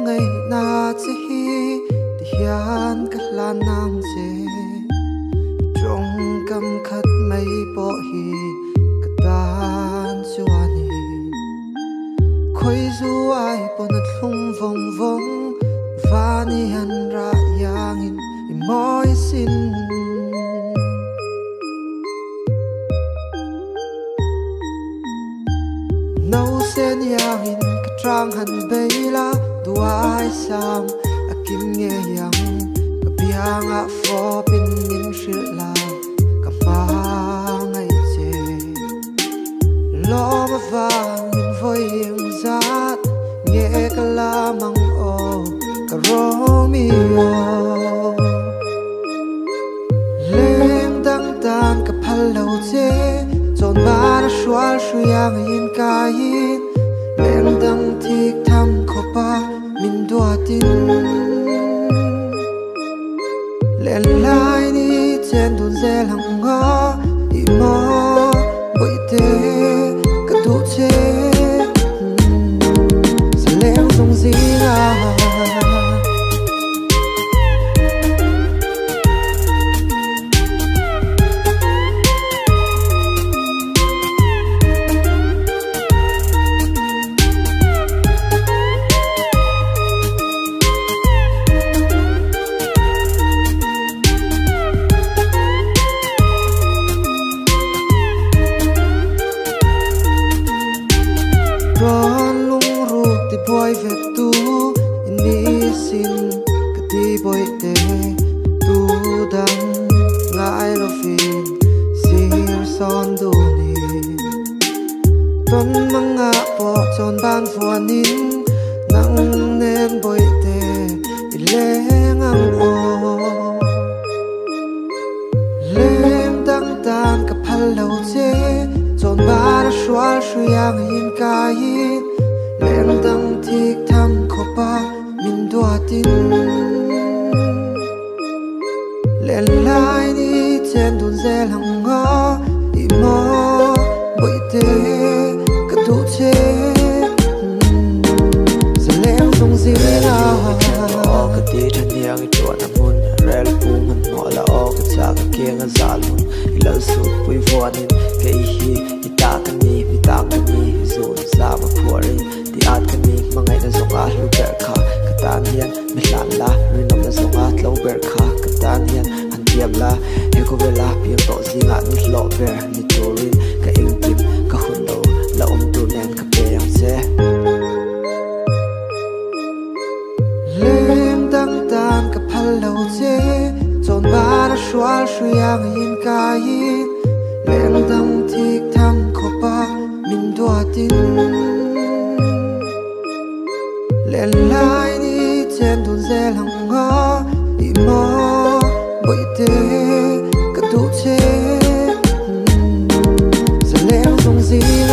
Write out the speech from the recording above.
ngày na chỉ thì hiền cả là nàng chế trong cầm khát mấy bỏ hi cả tan chuani khơi du ai bỏ nát lung vòng vòng và ni hàn ra yang in mỏi xin nấu sen yang in cái trang hàn bay la duai sam akim nghe yang cái biang a phò pin min shil la cái pa ngày chế lo mà vang in voi yang zat nghe cái la mang o cái Romeo lem dang tan cái phal lâu chế chọn ba na shwal shuyang in kai lem dang thik tham khopa min dua tin len lai ni chen dun zel hang nga i mo boi te ka tu che sa lem dong zinga boy vet tu ini sin kati boy te tu dang ngai lo fin sir son du ni ton manga po chon ban fuanin nang nen boy te ileng ang o lem dang tan ka phal lo che chon ban shwal shuyang in kai lem dang thik tham khopa min dua tin len lai ni chen dun zel hang nga i mo boi te ka tu che sa lem dong zinga o ka ti than yang i chuan a mun rel pum han mo la o ka cha ka keng a zal mun i lo su pui voanin ke hi i ta ka ni mi ta ka ni zun sa ma phuari ti at ka ni mangai na zonga lu ber kha ka tan hian mi hlan la ri nom na zonga tlo ber kha ka tan hian han tiam la he ko vela piang to zinga ni hlo ber ni turin ka ing tim ka hun lo la om tu nen ka pe yang che lem dang tan ka phal lo che chon ba na shwal shuyang in kai lem dang thik tham khopa min dua tin len lai ni chen dun zel hang nga i mo boi te ka tu che sa lem dong zinga